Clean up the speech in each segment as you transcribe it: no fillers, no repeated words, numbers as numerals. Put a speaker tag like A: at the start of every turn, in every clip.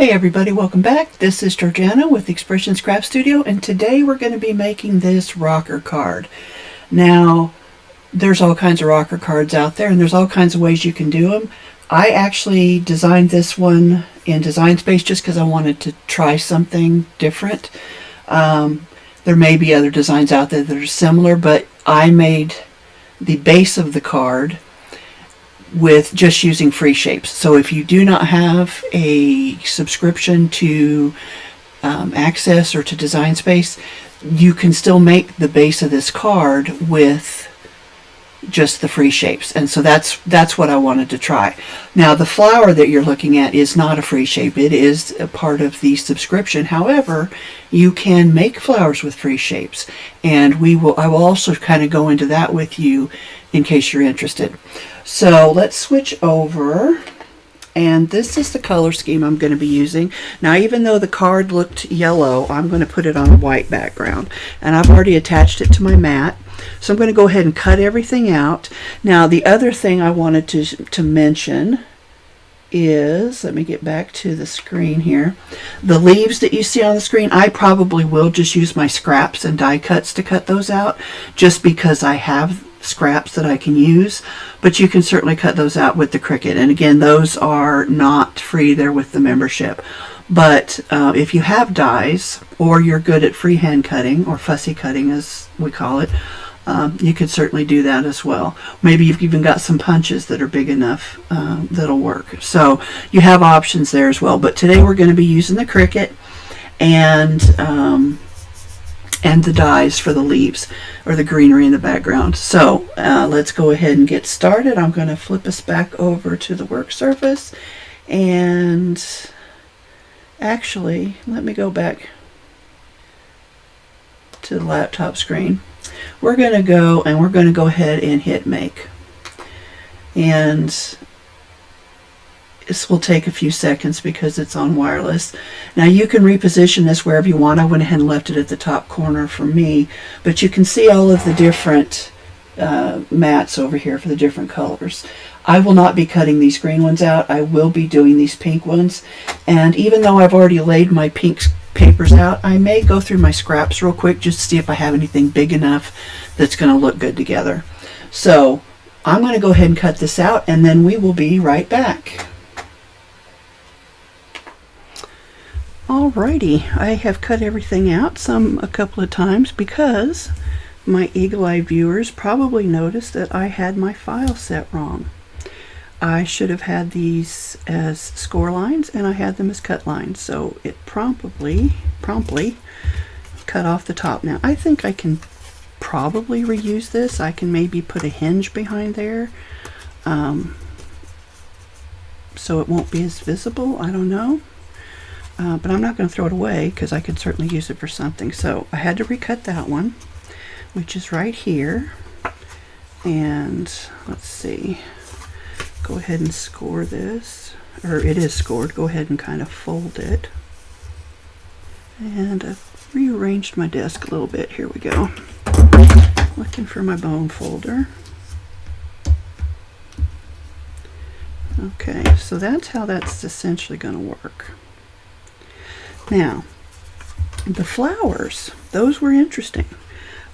A: Hey everybody, welcome back. This is Georgiana with Expressions Craft Studio, and today we're going to be making this rocker card. Now, there's all kinds of rocker cards out there, and there's all kinds of ways you can do them. I actually designed this one in Design Space just because I wanted to try something different. There may be other designs out there that are similar, but I made the base of the card with just using free shapes. So if you do not have a subscription to Access or to Design Space, you can still make the base of this card with just the free shapes. And so that's what I wanted to try. Now the flower that you're looking at is not a free shape. It is a part of the subscription. However, you can make flowers with free shapes, and I will also kind of go into that with you in case you're interested. So let's switch over, and this is the color scheme I'm going to be using. Now, even though the card looked yellow, I'm going to put it on a white background, and I've already attached it to my mat. So I'm going to go ahead and cut everything out. Now, the other thing I wanted to mention is, let me get back to the screen here. The leaves that you see on the screen, I probably will just use my scraps and die cuts to cut those out, just because I have scraps that I can use, but you can certainly cut those out with the Cricut. And again, those are not free, they're with the membership. But if you have dies, or you're good at freehand cutting, or fussy cutting as we call it, you could certainly do that as well. Maybe you've even got some punches that are big enough that'll work. So you have options there as well. But today we're going to be using the Cricut and the dies for the leaves or the greenery in the background. So let's go ahead and get started. I'm going to flip us back over to the work surface, and actually let me go back to the laptop screen. We're going to go ahead and hit make, and this will take a few seconds because it's on wireless. Now you can reposition this wherever you want. I went ahead and left it at the top corner for me, but you can see all of the different mats over here for the different colors. I will not be cutting these green ones out. I will be doing these pink ones, and even though I've already laid my pink papers out, I may go through my scraps real quick just to see if I have anything big enough that's going to look good together. So I'm going to go ahead and cut this out, and then we will be right back. Alrighty, I have cut everything out, a couple of times, because my eagle-eyed viewers probably noticed that I had my file set wrong. I should have had these as score lines, and I had them as cut lines, so it promptly cut off the top. Now I think I can probably reuse this. I can maybe put a hinge behind there, so it won't be as visible. I don't know. But I'm not going to throw it away because I could certainly use it for something. So I had to recut that one, which is right here. And let's see, go ahead and score this, or it is scored. Go ahead and kind of fold it. And I've rearranged my desk a little bit. Here we go. Looking for my bone folder. Okay, so that's how that's essentially going to work. Now, the flowers, those were interesting.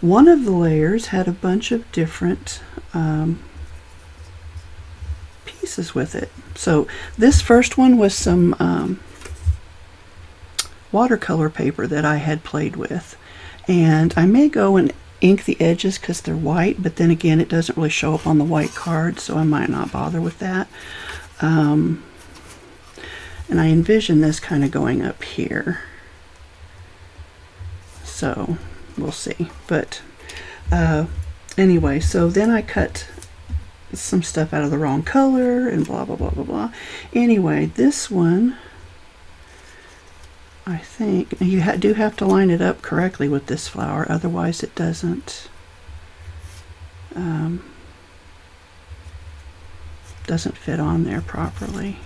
A: One of the layers had a bunch of different pieces with it. So this first one was some watercolor paper that I had played with. And I may go and ink the edges because they're white, but then again, it doesn't really show up on the white card, so I might not bother with that. And I envision this kind of going up here. So we'll see. But anyway, so then I cut some stuff out of the wrong color and blah, blah, blah, blah, blah. Anyway, this one, I think, you do have to line it up correctly with this flower, otherwise it doesn't fit on there properly.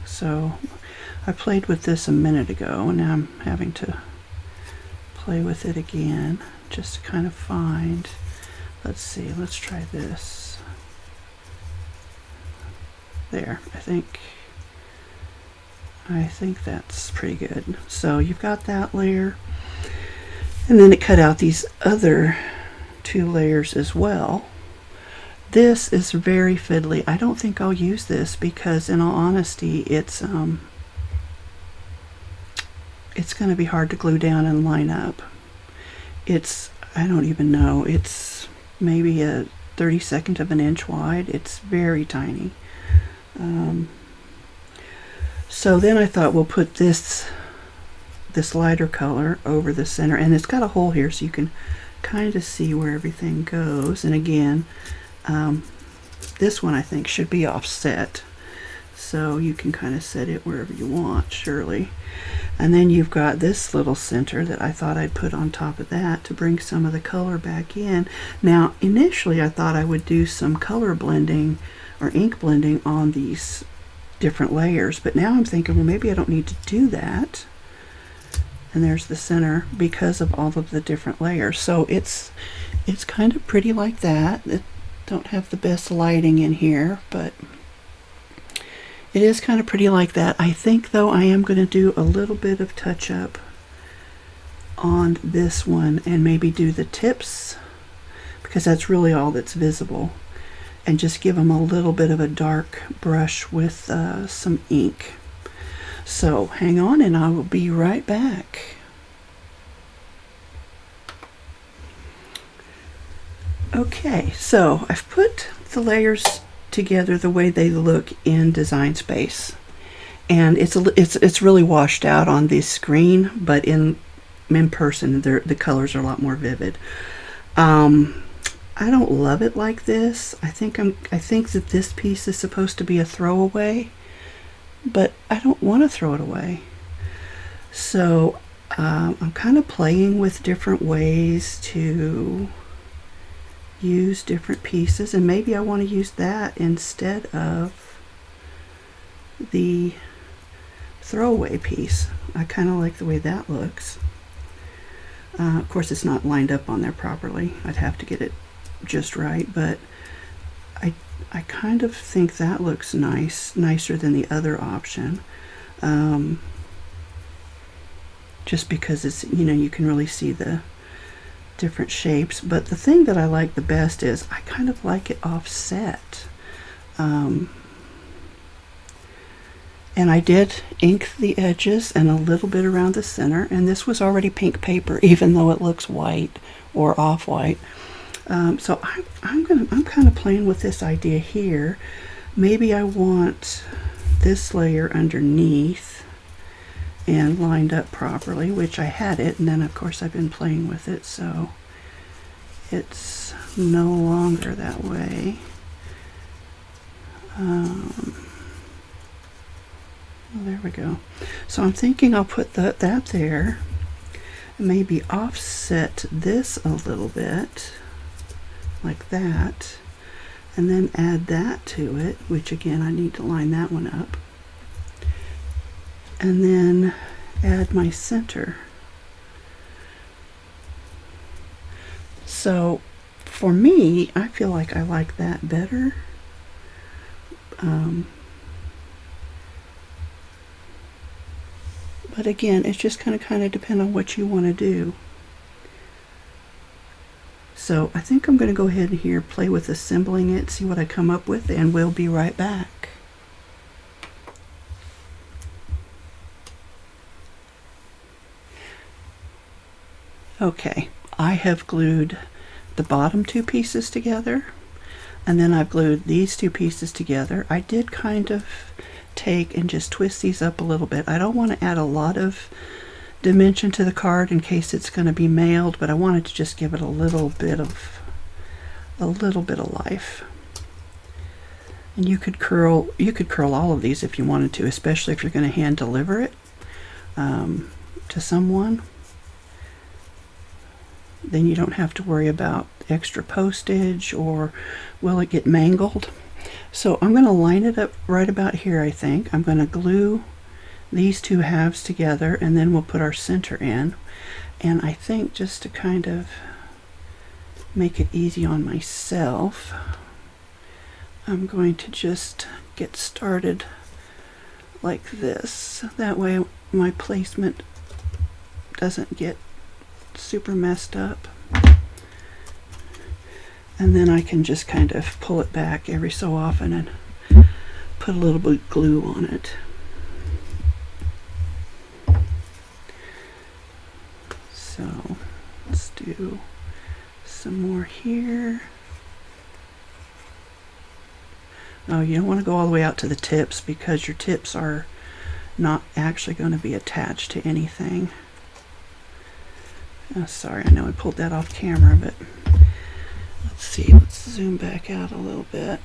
A: So I played with this a minute ago, and now I'm having to play with it again just to kind of find, let's see, let's try this. There, I think I think that's pretty good. So you've got that layer, and then it cut out these other 2 layers as well. This is very fiddly. I don't think I'll use this because, in all honesty, it's going to be hard to glue down and line up. I don't even know, it's maybe a 32nd of an inch wide. It's very tiny. So then I thought we'll put this lighter color over the center, and it's got a hole here so you can kind of see where everything goes. And again, this one I think should be offset, so you can kind of set it wherever you want, surely. And then you've got this little center that I thought I'd put on top of that to bring some of the color back in. Now initially I thought I would do some color blending or ink blending on these different layers, but now I'm thinking, well, maybe I don't need to do that. And there's the center because of all of the different layers. So it's kind of pretty like that. It don't have the best lighting in here, but it is kind of pretty like that. I think though I am going to do a little bit of touch up on this one and maybe do the tips, because that's really all that's visible, and just give them a little bit of a dark brush with some ink. So hang on and I will be right back. Okay, so I've put the layers together the way they look in Design Space, and it's really washed out on the screen, but in person the colors are a lot more vivid. I don't love it like this. I think that this piece is supposed to be a throwaway, but I don't want to throw it away. So I'm kind of playing with different ways to use different pieces, and maybe I want to use that instead of the throwaway piece. I kind of like the way that looks. Of course it's not lined up on there properly. I'd have to get it just right, but I kind of think that looks nicer than the other option, just because it's, you know, you can really see the different shapes. But the thing that I like the best is I kind of like it offset, and I did ink the edges and a little bit around the center, and this was already pink paper even though it looks white or off-white. So I'm kind of playing with this idea here. Maybe I want this layer underneath and lined up properly, which I had it, and then of course I've been playing with it so it's no longer that way. There we go. So I'm thinking I'll put that there, and maybe offset this a little bit like that, and then add that to it, which again I need to line that one up, and then add my center. So for me, I feel like I like that better. But again, it's just kind of depend on what you want to do. So I think I'm going to go ahead and here play with assembling it, see what I come up with, and we'll be right back. Okay, I have glued the bottom 2 pieces together, and then I've glued these 2 pieces together. I did kind of take and just twist these up a little bit. I don't want to add a lot of dimension to the card in case it's going to be mailed, but I wanted to just give it a little bit of life. And you could curl all of these if you wanted to, especially if you're going to hand deliver it to someone. Then you don't have to worry about extra postage or will it get mangled. So I'm going to line it up right about here. I think I'm going to glue these 2 halves together, and then we'll put our center in. And I think just to kind of make it easy on myself, I'm going to just get started like this. That way my placement doesn't get super messed up. And then I can just kind of pull it back every so often and put a little bit of glue on it. So let's do some more here. Oh, you don't want to go all the way out to the tips because your tips are not actually going to be attached to anything. Oh, sorry, I know I pulled that off camera, but let's see, let's zoom back out a little bit.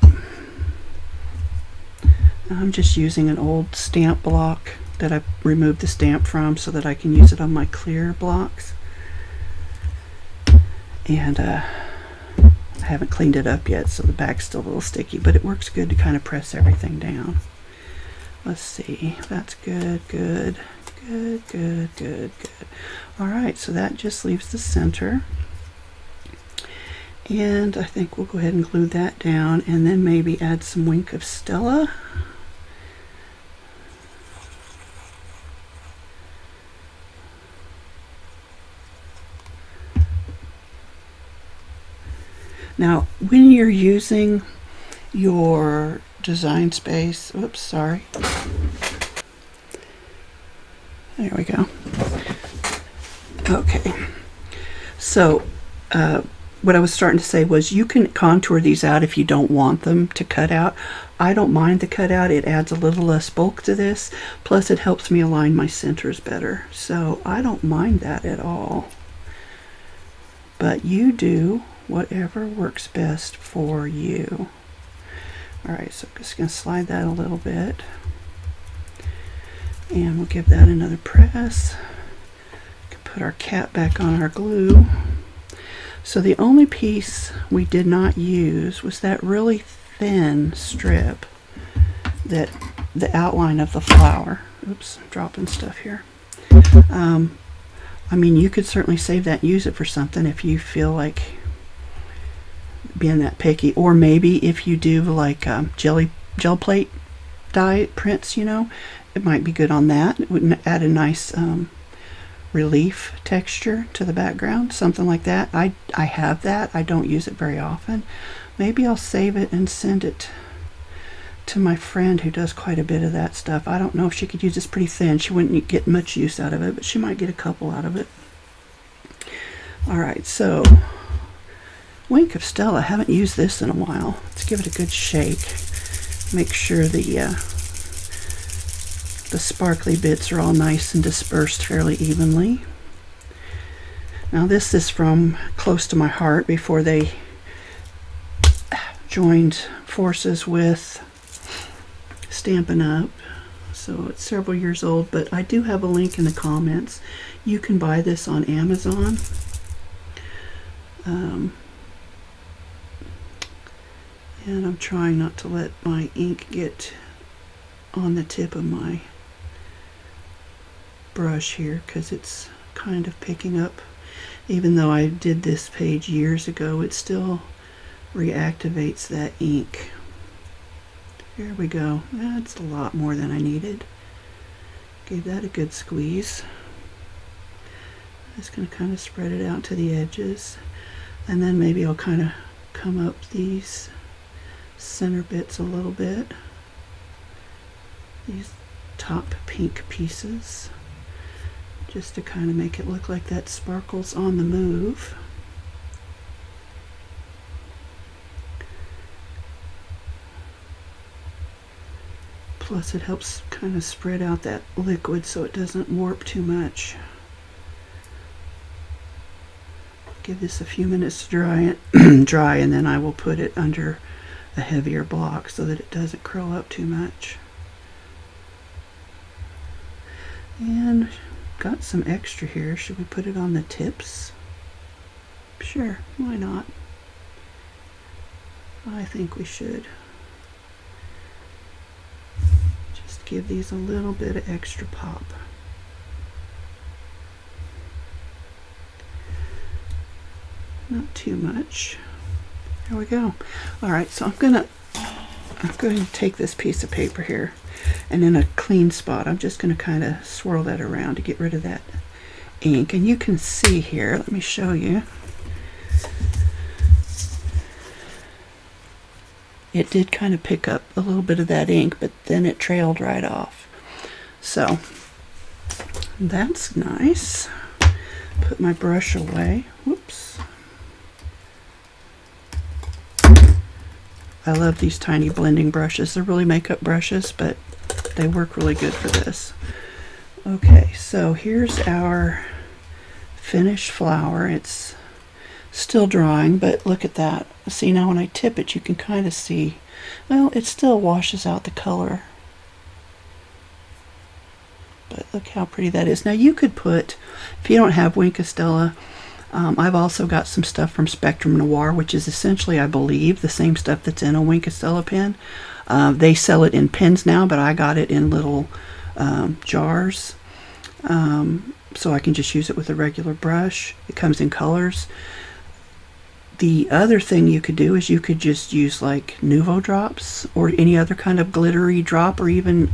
A: I'm just using an old stamp block that I removed the stamp from so that I can use it on my clear blocks. And I haven't cleaned it up yet, so the back's still a little sticky, but it works good to kind of press everything down. Let's see, that's good, good, good, good, good, good. All right, so that just leaves the center. And I think we'll go ahead and glue that down and then maybe add some Wink of Stella. Now, when you're using your design space, oops, sorry. There we go. Okay. So, what I was starting to say was you can contour these out if you don't want them to cut out. I don't mind the cutout. It adds a little less bulk to this. Plus, it helps me align my centers better. So, I don't mind that at all. But you do whatever works best for you. Alright, so I'm just going to slide that a little bit. And we'll give that another press. We can put our cap back on our glue. So the only piece we did not use was that really thin strip, that the outline of the flower. Oops, I'm dropping stuff here. I mean, you could certainly save that and use it for something if you feel like being that picky, or maybe if you do like gel plate die prints, you know, it might be good on that. It would add a nice relief texture to the background, something like that. I have that. I don't use it very often. Maybe I'll save it and send it to my friend who does quite a bit of that stuff. I don't know if she could use this pretty thin. She wouldn't get much use out of it, but she might get a couple out of it. Alright, so Wink of Stella. I haven't used this in a while. Let's give it a good shake. Make sure the sparkly bits are all nice and dispersed fairly evenly. Now this is from Close to My Heart, before they joined forces with Stampin' Up. So it's several years old, but I do have a link in the comments. You can buy this on Amazon. And I'm trying not to let my ink get on the tip of my brush here, because it's kind of picking up. Even though I did this page years ago, it still reactivates that ink. Here we go. That's a lot more than I needed. Gave that a good squeeze. Just going to kind of spread it out to the edges, and then maybe I'll kind of come up these center bits a little bit, these top pink pieces, just to kind of make it look like that sparkles on the move. Plus it helps kind of spread out that liquid so it doesn't warp too much. Give this a few minutes to dry, and then I will put it under a heavier block so that it doesn't curl up too much. And got some extra here. Should we put it on the tips? Sure, why not? I think we should. Just give these a little bit of extra pop. Not too much. There we go. Alright, so I'm gonna I'm going to take this piece of paper here, and in a clean spot, I'm just going to kind of swirl that around to get rid of that ink. And you can see here, let me show you. It did kind of pick up a little bit of that ink, but then it trailed right off. So that's nice. Put my brush away. Whoops. I love these tiny blending brushes. They're really makeup brushes, but they work really good for this. Okay, so here's our finished flower. It's still drying, but look at that. See, now when I tip it, you can kind of see, well, it still washes out the color. But look how pretty that is. Now you could put, if you don't have Wink of Stella, I've also got some stuff from Spectrum Noir, which is essentially, I believe, the same stuff that's in a Wink of Stella pen. They sell it in pens now, but I got it in little jars. So I can just use it with a regular brush. It comes in colors. The other thing you could do is you could just use like Nuvo drops or any other kind of glittery drop, or even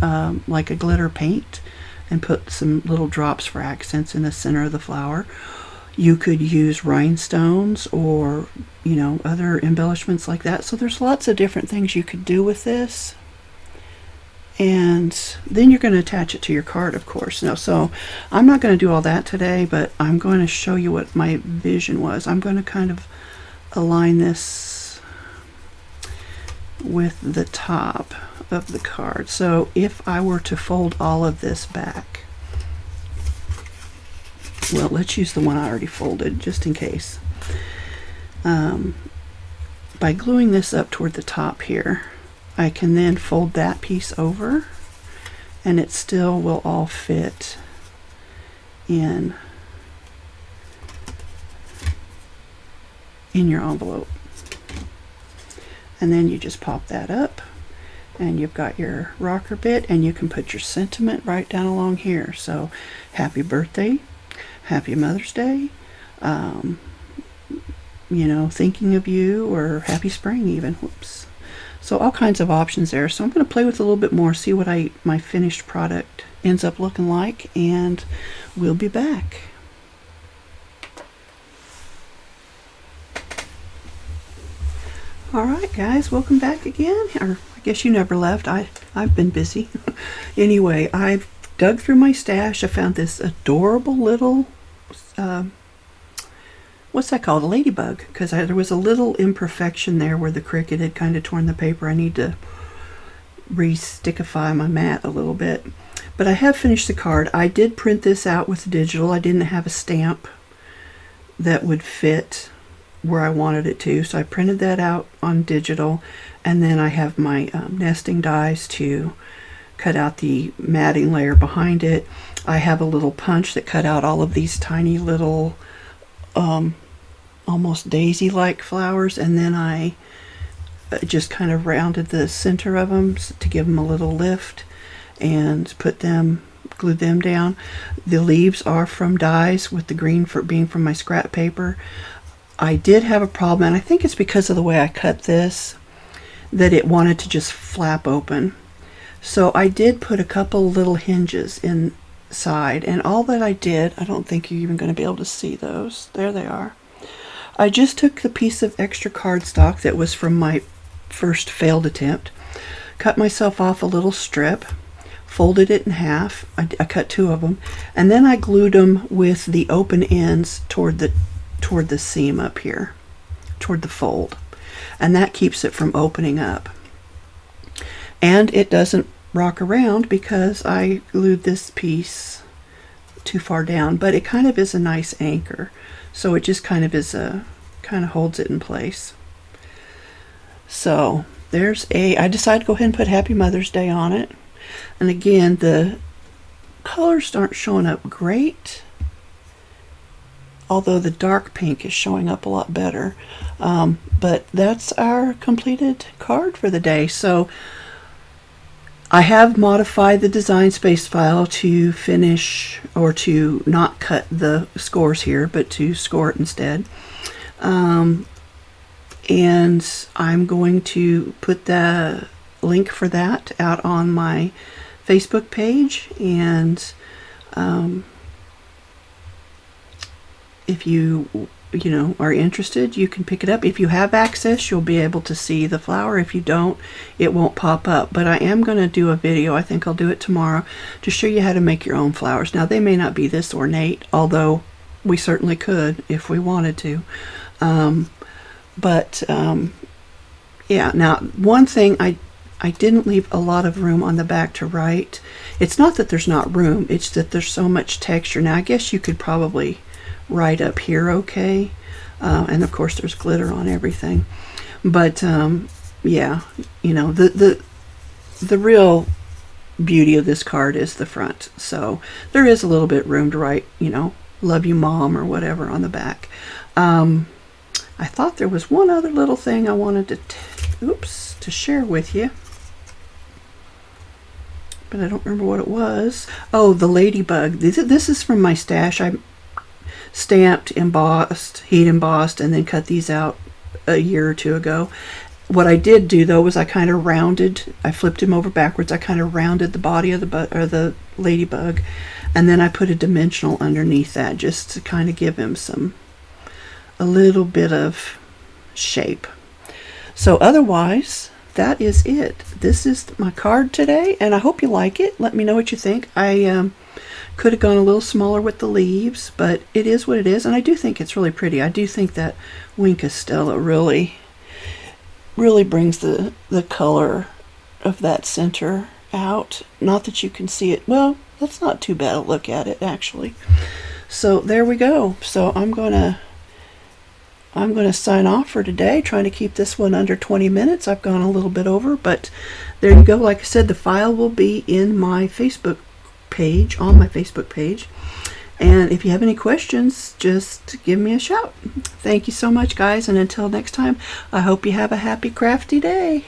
A: like a glitter paint, and put some little drops for accents in the center of the flower. You could use rhinestones or, you know, other embellishments like that. So there's lots of different things you could do with this. And then you're going to attach it to your card, of course. Now, so I'm not going to do all that today, but I'm going to show you what my vision was. I'm going to kind of align this with the top of the card. So if I were to fold all of this back, well, let's use the one I already folded just in case. By gluing this up toward the top here, I can then fold that piece over, and it still will all fit in your envelope. And then you just pop that up, and you've got your rocker bit, and you can put your sentiment right down along here. So, happy birthday, happy Mother's Day, you know, thinking of you, or happy spring even. Whoops. So all kinds of options there. So I'm going to play with it a little bit more, see what my finished product ends up looking like, and we'll be back. Alright guys, welcome back again. Or I guess you never left. I've been busy. Anyway, I've dug through my stash. I found this adorable little what's that called? A ladybug, because there was a little imperfection there where the Cricut had kind of torn the paper. I need to re-stickify my mat a little bit. But I have finished the card. I did print this out with digital. I didn't have a stamp that would fit where I wanted it to, so I printed that out on digital, and then I have my nesting dies to cut out the matting layer behind it. I have a little punch that cut out all of these tiny little almost daisy-like flowers, and then I just kind of rounded the center of them to give them a little lift and glued them down. The leaves are from dies, with the green being from my scrap paper. I did have a problem, and I think it's because of the way I cut this, that it wanted to just flap open. So I did put a couple little hinges inside, and all that I did, I don't think you're even going to be able to see those. There they are. I just took the piece of extra cardstock that was from my first failed attempt, cut myself off a little strip, folded it in half. I cut 2 of them, and then I glued them with the open ends toward the seam up here, toward the fold, and that keeps it from opening up. And it doesn't rock around because I glued this piece too far down, but it kind of is a nice anchor. So it just kind of holds it in place. So I decided to go ahead and put Happy Mother's Day on it. And again, the colors aren't showing up great, although the dark pink is showing up a lot better. But that's our completed card for the day. So I have modified the Design Space file to finish, or to not cut the scores here, but to score it instead. And I'm going to put link for that out on my Facebook page, and if you are interested, you can pick it up. If you have access, you'll be able to see the flower. If you don't, it won't pop up. But I am going to do a video, I think I'll do it tomorrow, to show you how to make your own flowers. Now, they may not be this ornate, although we certainly could if we wanted to. Yeah, now one thing, I didn't leave a lot of room on the back to write. It's not that there's not room, it's that there's so much texture. Now, I guess you could probably write up here okay, and of course there's glitter on everything, but yeah, the real beauty of this card is the front, so there is a little bit room to write, love you mom or whatever on the back. I thought there was one other little thing I wanted to share with you, but I don't remember what it was. Oh, the ladybug. This is from my stash. I stamped, embossed, heat embossed, and then cut these out a year or two ago. What I did do though was I kind of rounded, I flipped him over backwards, I kind of rounded the body of the ladybug, and then I put a dimensional underneath that just to kind of give him a little bit of shape. So otherwise, that is it. This is my card today, and I hope you like it. Let me know what you think. I could have gone a little smaller with the leaves, but it is what it is, and I do think it's really pretty. I do think that Wink Estella really brings the color of that center out. Not that you can see it. Well, that's not too bad a look at it, actually. So there we go. So I'm gonna sign off for today, trying to keep this one under 20 minutes. I've gone a little bit over, but there you go. Like I said, the file will be in my Facebook page, on my Facebook page. And if you have any questions, just give me a shout. Thank you so much, guys, and until next time, I hope you have a happy crafty day.